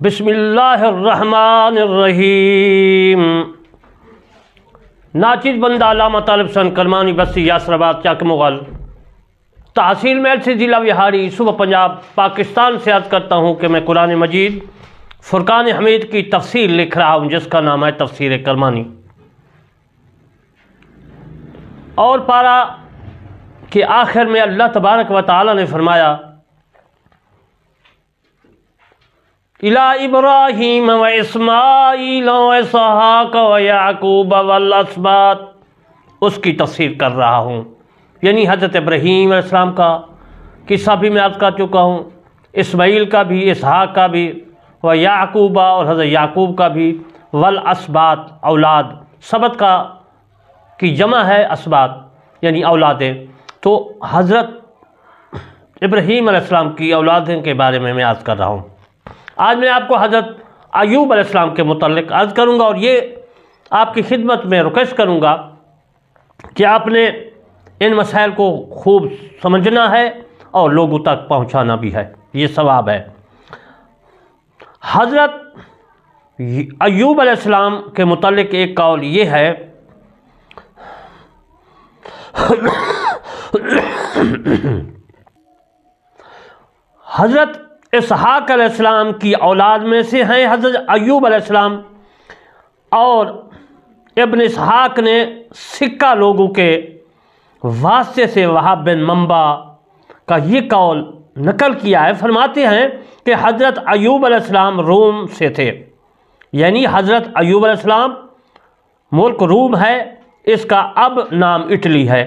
بسم اللہ الرحمن الرحیم۔ ناچیز بندہ علامہ طالب حسین کرمانی بستی یاسر آباد چک مغل تحصیل محل سے ضلع وہاڑی صوبہ پنجاب پاکستان سے عرض کرتا ہوں کہ میں قرآن مجید فرقان حمید کی تفسیر لکھ رہا ہوں جس کا نام ہے تفسیر کرمانی، اور پارا کہ آخر میں اللہ تبارک و تعالی نے فرمایا اِلَىٰ ابراہیم و اسماعیل و اسحاق و یعقوب والاسباط، اس کی تفسیر کر رہا ہوں، یعنی حضرت ابراہیم علیہ السلام کا قصہ بھی میں عرض کر چکا ہوں، اسماعیل کا بھی، اسحاق کا بھی، و یعقوب اور حضرت یعقوب کا بھی، والاسباط اولاد، سبط کا کی جمع ہے اسباط یعنی اولادیں، تو حضرت ابراہیم علیہ السلام کی اولادیں کے بارے میں عرض کر رہا ہوں۔ آج میں آپ کو حضرت ایوب علیہ السلام کے متعلق عرض کروں گا، اور یہ آپ کی خدمت میں ریکویسٹ کروں گا کہ آپ نے ان مسائل کو خوب سمجھنا ہے اور لوگوں تک پہنچانا بھی ہے، یہ ثواب ہے۔ حضرت ایوب علیہ السلام کے متعلق ایک قول یہ ہے حضرت اسحاق علیہ السلام کی اولاد میں سے ہیں حضرت ایوب علیہ السلام، اور ابن اسحاق نے سکہ لوگوں کے واسطے سے وہاب بن منبع کا یہ قول نقل کیا ہے، فرماتے ہیں کہ حضرت ایوب علیہ السلام روم سے تھے، یعنی حضرت ایوب علیہ السلام ملک روم ہے، اس کا اب نام اٹلی ہے،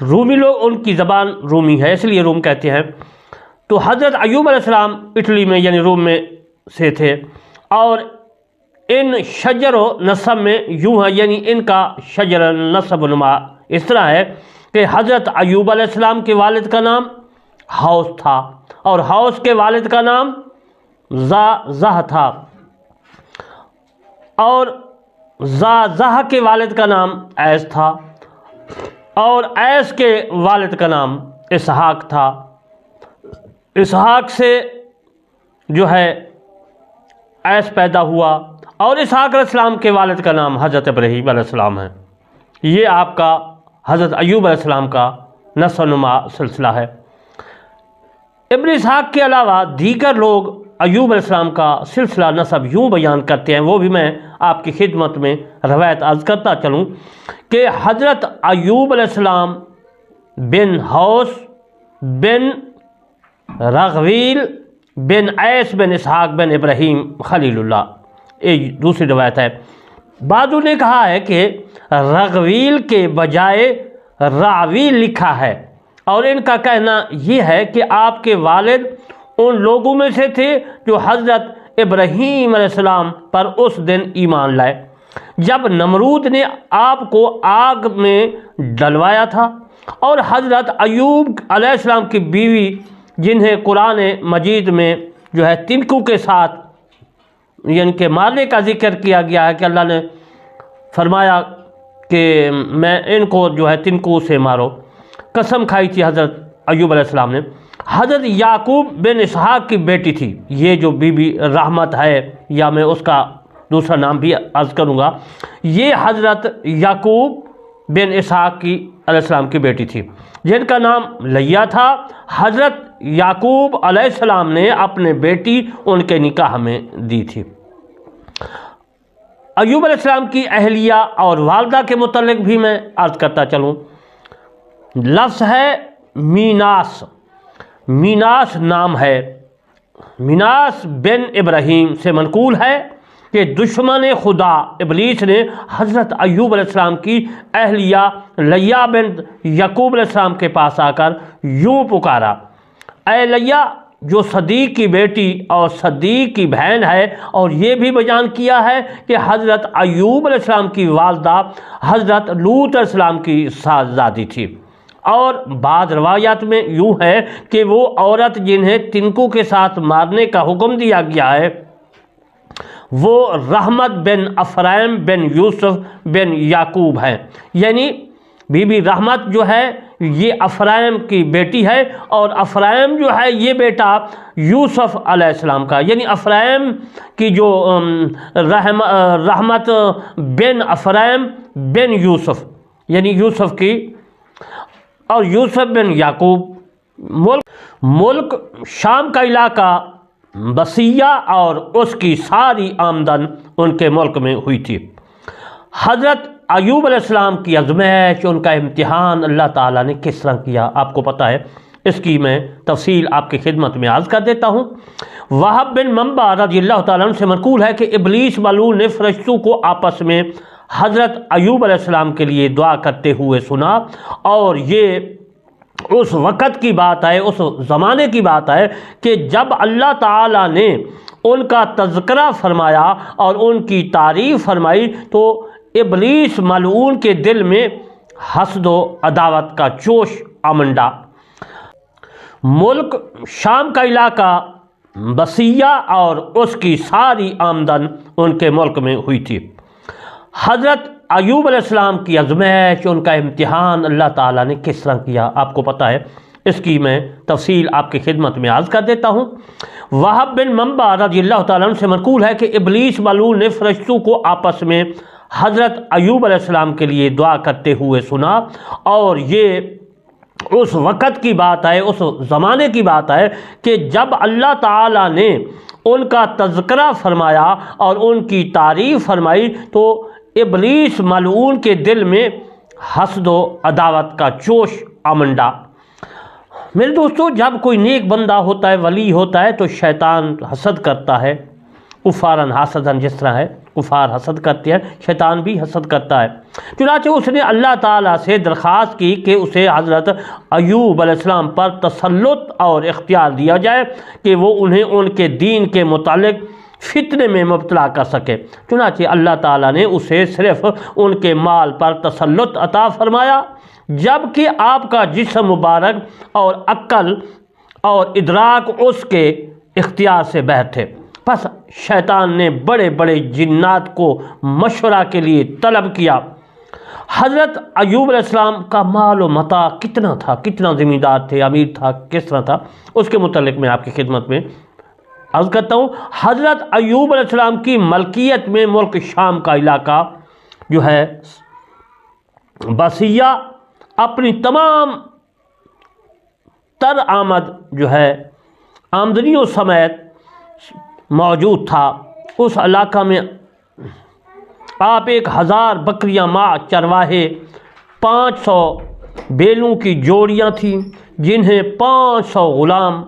رومی لوگ ان کی زبان رومی ہے اس لیے روم کہتے ہیں۔ تو حضرت ایوب علیہ السلام اٹلی میں یعنی روم میں سے تھے، اور ان شجر و نسب میں یوں ہے، یعنی ان کا شجر نسب و نما اس طرح ہے کہ حضرت ایوب علیہ السلام کے والد کا نام حوس تھا، اور حوس کے والد کا نام زہ تھا، اور زہ کے والد کا نام ایس تھا، اور ایس کے والد کا نام اسحاق تھا، اسحاق سے جو ہے ایس پیدا ہوا، اور اسحاق علیہ السلام کے والد کا نام حضرت ابراہیم علیہ السلام ہے۔ یہ آپ کا حضرت ایوب علیہ السلام کا نسب و نما سلسلہ ہے۔ ابن اسحاق کے علاوہ دیگر لوگ ایوب علیہ السلام کا سلسلہ نسب یوں بیان کرتے ہیں، وہ بھی میں آپ کی خدمت میں روایت عرض کرتا چلوں کہ حضرت ایوب علیہ السلام بن حوس بن رغویل بن ایس بن اسحاق بن ابراہیم خلیل اللہ، ایک دوسری روایت ہے۔ بعضوں نے کہا ہے کہ رغویل کے بجائے راویل لکھا ہے، اور ان کا کہنا یہ ہے کہ آپ کے والد ان لوگوں میں سے تھے جو حضرت ابراہیم علیہ السلام پر اس دن ایمان لائے جب نمرود نے آپ کو آگ میں ڈلوایا تھا، اور حضرت ایوب علیہ السلام کی بیوی جنہیں قرآن مجید میں جو ہے تنکوں کے ساتھ یعنی کہ مارنے کا ذکر کیا گیا ہے کہ اللہ نے فرمایا کہ میں ان کو جو ہے تنکوں سے مارو، قسم کھائی تھی حضرت ایوب علیہ السلام نے۔ حضرت یعقوب بن اسحاق کی بیٹی تھی، یہ جو بی بی رحمت ہے، یا میں اس کا دوسرا نام بھی عرض کروں گا، یہ حضرت یعقوب بن اسحاق کی علیہ السلام کی بیٹی تھی جن کا نام لیا تھا۔ حضرت یعقوب علیہ السلام نے اپنے بیٹی ان کے نکاح میں دی تھی۔ ایوب علیہ السلام کی اہلیہ اور والدہ کے متعلق بھی میں عرض کرتا چلوں۔ لفظ ہے میناس، میناس نام ہے، میناس بن ابراہیم سے منقول ہے کہ دشمن خدا ابلیس نے حضرت ایوب علیہ السلام کی اہلیہ لیا بن یعقوب علیہ السلام کے پاس آ کر یوں پکارا، اے لیا جو صدیق کی بیٹی اور صدیق کی بہن ہے، اور یہ بھی بیان کیا ہے کہ حضرت ایوب علیہ السلام کی والدہ حضرت لوط علیہ السلام کی صاحبزادی تھی، اور بعض روایات میں یوں ہے کہ وہ عورت جنہیں تنکوں کے ساتھ مارنے کا حکم دیا گیا ہے وہ رحمت بن افرائم بن یوسف بن یعقوب ہیں، یعنی بی بی رحمت جو ہے یہ افرائم کی بیٹی ہے، اور افرائم جو ہے یہ بیٹا یوسف علیہ السلام کا، یعنی افرائم کی جو رحمت بن افرائم بن یوسف، یعنی یوسف کی، اور یوسف بن یعقوب۔ ملک شام کا علاقہ بصیہ اور اس کی ساری آمدن ان کے ملک میں ہوئی تھی۔ حضرت ایوب علیہ السلام کی آزمائش، ان کا امتحان اللہ تعالیٰ نے کس طرح کیا آپ کو پتہ ہے، اس کی میں تفصیل آپ کی خدمت میں عرض کر دیتا ہوں۔ وہب بن منبع رضی اللہ تعالیٰ عنہ سے منقول ہے کہ ابلیس ملعون نے فرشتوں کو آپس میں حضرت ایوب علیہ السلام کے لیے دعا کرتے ہوئے سنا، اور یہ اس وقت کی بات ہے، اس زمانے کی بات ہے کہ جب اللہ تعالیٰ نے ان کا تذکرہ فرمایا اور ان کی تعریف فرمائی تو ابلیس ملعون کے دل میں حسد و عداوت کا جوش آمنڈا۔ ملک شام کا علاقہ بصیہ اور اس کی ساری آمدن ان کے ملک میں ہوئی تھی۔ حضرت ایوب علیہ السلام کی آزمائش، ان کا امتحان اللہ تعالیٰ نے کس طرح کیا آپ کو پتہ ہے، اس کی میں تفصیل آپ کی خدمت میں عرض کر دیتا ہوں۔ وہب بن منبع رضی اللہ تعالیٰ عنہ سے منقول ہے کہ ابلیس ملعون نے فرشتوں کو آپس میں حضرت ایوب علیہ السلام کے لیے دعا کرتے ہوئے سنا، اور یہ اس وقت کی بات ہے، اس زمانے کی بات ہے کہ جب اللہ تعالیٰ نے ان کا تذکرہ فرمایا اور ان کی تعریف فرمائی تو ابلیس ملعون کے دل میں حسد و عداوت کا جوش آمنڈا۔ میرے دوستو، جب کوئی نیک بندہ ہوتا ہے، ولی ہوتا ہے، تو شیطان حسد کرتا ہے، کفارن حسدن، جس طرح ہے کفار حسد کرتے ہیں، شیطان بھی حسد کرتا ہے۔ چنانچہ اس نے اللہ تعالیٰ سے درخواست کی کہ اسے حضرت ایوب علیہ السلام پر تسلط اور اختیار دیا جائے کہ وہ انہیں ان کے دین کے متعلق فتنے میں مبتلا کر سکے۔ چنانچہ اللہ تعالیٰ نے اسے صرف ان کے مال پر تسلط عطا فرمایا، جبکہ آپ کا جسم مبارک اور عقل اور ادراک اس کے اختیار سے باہر تھے۔ پس شیطان نے بڑے بڑے جنات کو مشورہ کے لیے طلب کیا۔ حضرت ایوب علیہ السلام کا مال و متاع کتنا تھا، کتنا زمیندار تھے، امیر تھا، کس طرح تھا، اس کے متعلق میں آپ کی خدمت میں عرض کرتا ہوں۔ حضرت ایوب علیہ السلام کی ملکیت میں ملک شام کا علاقہ جو ہے بصیہ اپنی تمام تر آمد جو ہے آمدنیوں سمیت موجود تھا۔ اس علاقہ میں آپ 1000 بکریاں ماں چرواہے، 500 بیلوں کی جوڑیاں تھیں جنہیں 500 غلام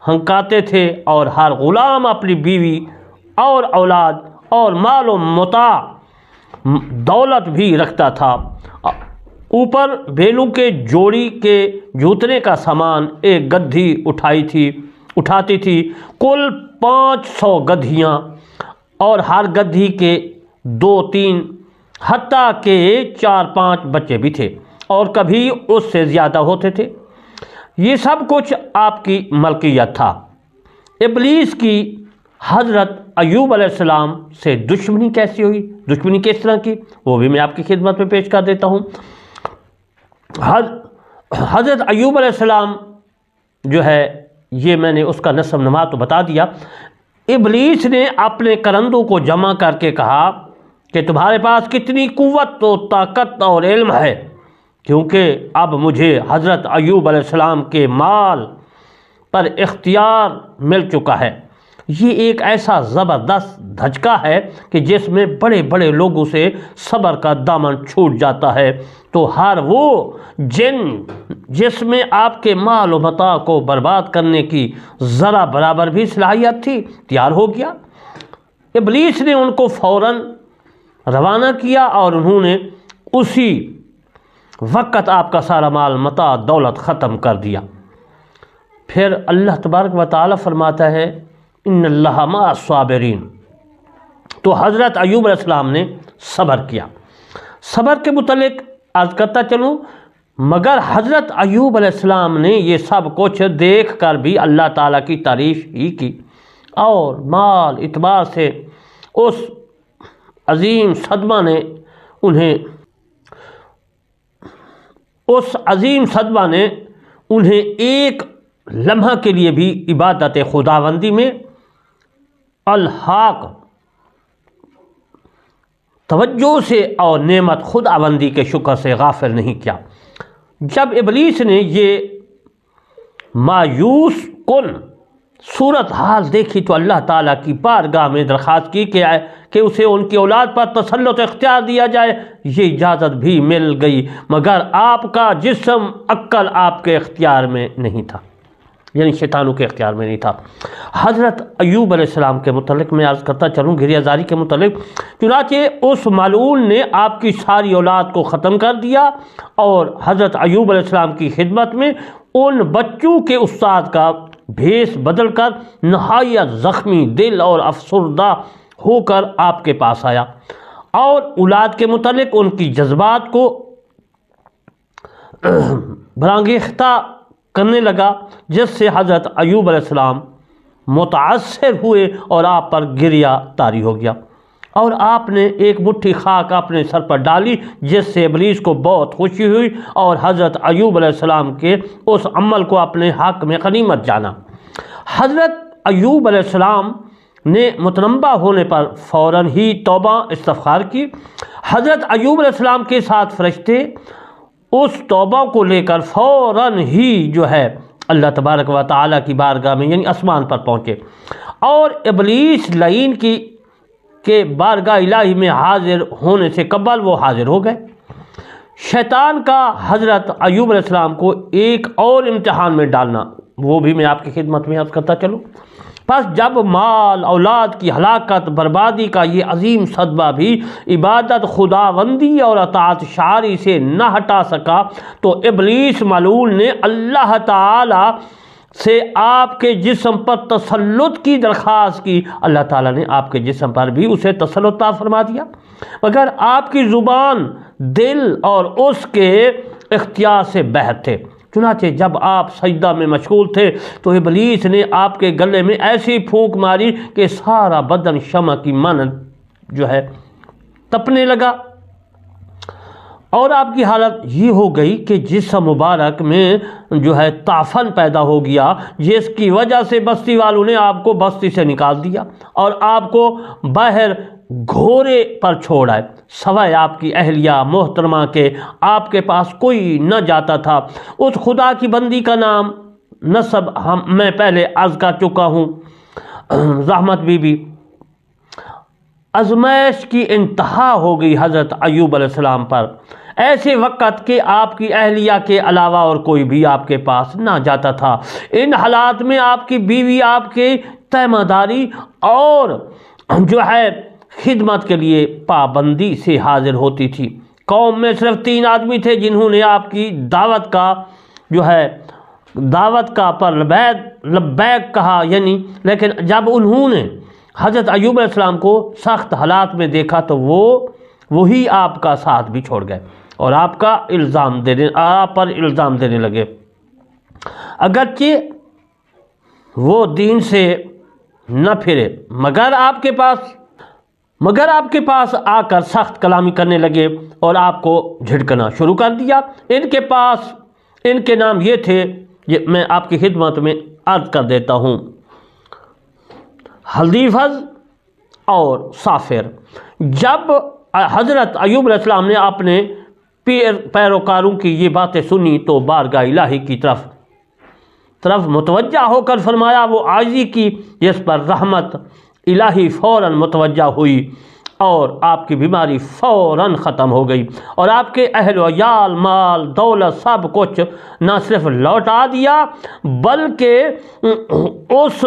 ہنکاتے تھے، اور ہر غلام اپنی بیوی اور اولاد اور مال و متاع دولت بھی رکھتا تھا۔ اوپر بیلوں کے جوڑی کے جوتنے کا سامان ایک گدھی اٹھاتی تھی۔ کل 500 گدھیاں، اور ہر گدھی کے 2-3 حتیٰ کہ 4-5 بچے بھی تھے، اور کبھی اس سے زیادہ ہوتے تھے۔ یہ سب کچھ آپ کی ملکیت تھا۔ ابلیس کی حضرت ایوب علیہ السلام سے دشمنی کیسی ہوئی، دشمنی کس طرح کی، وہ بھی میں آپ کی خدمت میں پیش کر دیتا ہوں۔ حضرت ایوب علیہ السلام جو ہے، یہ میں نے اس کا نسب نما تو بتا دیا۔ ابلیس نے اپنے کرندوں کو جمع کر کے کہا کہ تمہارے پاس کتنی قوت و طاقت اور علم ہے، کیونکہ اب مجھے حضرت ایوب علیہ السلام کے مال پر اختیار مل چکا ہے۔ یہ ایک ایسا زبردست دھچکا ہے کہ جس میں بڑے بڑے لوگوں سے صبر کا دامن چھوٹ جاتا ہے، تو ہر وہ جن جس میں آپ کے مال و متاع کو برباد کرنے کی ذرا برابر بھی صلاحیت تھی، تیار ہو گیا۔ ابلیس نے ان کو فوراً روانہ کیا، اور انہوں نے اسی وقت آپ کا سارا مال متاع دولت ختم کر دیا۔ پھر اللہ تبارک و تعالیٰ فرماتا ہے ان اللہ مع الصابرین، تو حضرت ایوب علیہ السلام نے صبر کیا۔ صبر کے متعلق عرض کرتا چلوں، مگر حضرت ایوب علیہ السلام نے یہ سب کچھ دیکھ کر بھی اللہ تعالیٰ کی تعریف ہی کی، اور مال اعتبار سے اس عظیم صدمہ نے انہیں اس عظیم صدمہ نے انہیں ایک لمحہ کے لیے بھی عبادت خداوندی میں الحاق توجہ سے اور نعمت خداوندی کے شکر سے غافل نہیں کیا۔ جب ابلیس نے یہ مایوس کن صورتحال دیکھی تو اللہ تعالیٰ کی بارگاہ میں درخواست کی کہ اسے ان کی اولاد پر تسلط اختیار دیا جائے۔ یہ اجازت بھی مل گئی، مگر آپ کا جسم عقل آپ کے اختیار میں نہیں تھا، یعنی شیطانوں کے اختیار میں نہیں تھا۔ حضرت ایوب علیہ السلام کے متعلق میں عرض کرتا چلوں، گریہ زاری کے متعلق، چنانچہ اس ملعون نے آپ کی ساری اولاد کو ختم کر دیا اور حضرت ایوب علیہ السلام کی خدمت میں ان بچوں کے استاد کا بھیس بدل کر نہایت زخمی دل اور افسردہ ہو کر آپ کے پاس آیا اور اولاد کے متعلق ان کی جذبات کو برانگیختہ کرنے لگا، جس سے حضرت ایوب علیہ السلام متاثر ہوئے اور آپ پر گریہ طاری ہو گیا، اور آپ نے ایک مٹھی خاک اپنے سر پر ڈالی، جس سے ابلیس کو بہت خوشی ہوئی اور حضرت ایوب علیہ السلام کے اس عمل کو اپنے حق میں غنیمت جانا۔ حضرت ایوب علیہ السلام نے متنبہ ہونے پر فوراً ہی توبہ استغفار کی۔ حضرت ایوب علیہ السلام کے ساتھ فرشتے اس توبہ کو لے کر فوراً ہی اللہ تبارک و تعالیٰ کی بارگاہ میں یعنی آسمان پر پہنچے، اور ابلیس لعین کے بارگاہ الہی میں حاضر ہونے سے قبل وہ حاضر ہو گئے۔ شیطان کا حضرت ایوب علیہ السلام کو ایک اور امتحان میں ڈالنا، وہ بھی میں آپ کی خدمت میں عرض کرتا چلوں۔ پس جب مال اولاد کی ہلاکت بربادی کا یہ عظیم صدمہ بھی عبادت خداوندی اور اطاعت شرعی سے نہ ہٹا سکا، تو ابلیس ملعون نے اللہ تعالی سے آپ کے جسم پر تسلط کی درخواست کی۔ اللہ تعالیٰ نے آپ کے جسم پر بھی اسے تسلط عطا فرما دیا، مگر آپ کی زبان، دل اور اس کے اختیار سے باہر تھے۔ چنانچہ جب آپ سجدہ میں مشغول تھے تو ابلیس نے آپ کے گلے میں ایسی پھونک ماری کہ سارا بدن شمع کی مانند تپنے لگا، اور آپ کی حالت یہ ہو گئی کہ جسم مبارک میں تعفن پیدا ہو گیا، جس کی وجہ سے بستی والوں نے آپ کو بستی سے نکال دیا اور آپ کو باہر گھوڑے پر چھوڑ آئے، سوائے آپ کی اہلیہ محترمہ کے آپ کے پاس کوئی نہ جاتا تھا۔ اس خدا کی بندی کا نام نسب میں پہلے عرض کر چکا ہوں، رحمت بی بی۔ آزمائش کی انتہا ہو گئی حضرت ایوب علیہ السلام پر، ایسے وقت کہ آپ کی اہلیہ کے علاوہ اور کوئی بھی آپ کے پاس نہ جاتا تھا۔ ان حالات میں آپ کی بیوی آپ کے تیمارداری اور خدمت کے لیے پابندی سے حاضر ہوتی تھی۔ قوم میں صرف 3 آدمی تھے جنہوں نے آپ کی دعوت کا پر لبیک کہا، لیکن جب انہوں نے حضرت ایوب علیہ السلام کو سخت حالات میں دیکھا تو وہی آپ کا ساتھ بھی چھوڑ گئے اور آپ پر الزام دینے لگے، اگرچہ وہ دین سے نہ پھرے، مگر آپ کے پاس آ کر سخت کلامی کرنے لگے اور آپ کو جھڑکنا شروع کر دیا۔ ان کے نام یہ تھے، میں آپ کی خدمت میں عرض کر دیتا ہوں، حلیفز اور صافر۔ جب حضرت ایوب علیہ السلام نے اپنے پیروکاروں کی یہ باتیں سنی تو بارگاہ الہی کی طرف متوجہ ہو کر فرمایا، وہ عاجزی کی جس پر رحمت الہی فوراً متوجہ ہوئی اور آپ کی بیماری فوراً ختم ہو گئی، اور آپ کے اہل و عیال، مال دولت سب کچھ نہ صرف لوٹا دیا بلکہ اس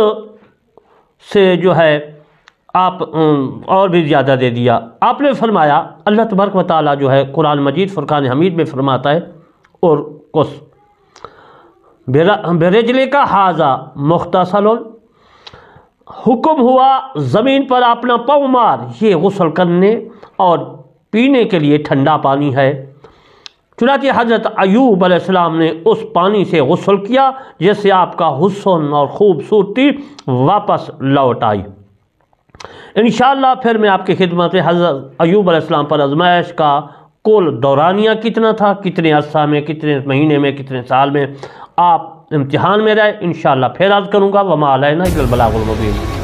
سے آپ اور بھی زیادہ دے دیا۔ آپ نے فرمایا، اللہ تبارک و تعالیٰ قرآن مجید فرقان حمید میں فرماتا ہے، اور کس برجلے کا حاضہ مختصل، حکم ہوا زمین پر اپنا پاؤں مار، یہ غسل کرنے اور پینے کے لیے ٹھنڈا پانی ہے۔ چنانچہ حضرت ایوب علیہ السلام نے اس پانی سے غسل کیا، جس سے آپ کا حسن اور خوبصورتی واپس لوٹ آئی۔ انشاءاللہ پھر میں آپ کی خدمت میں حضرت ایوب علیہ السلام پر آزمائش کا کل دورانیہ کتنا تھا، کتنے عرصہ میں، کتنے مہینے میں، کتنے سال میں. آپ امتحان میں رہے، انشاءاللہ پھر عرض کروں گا. وما علینا الا البلاغ المبین.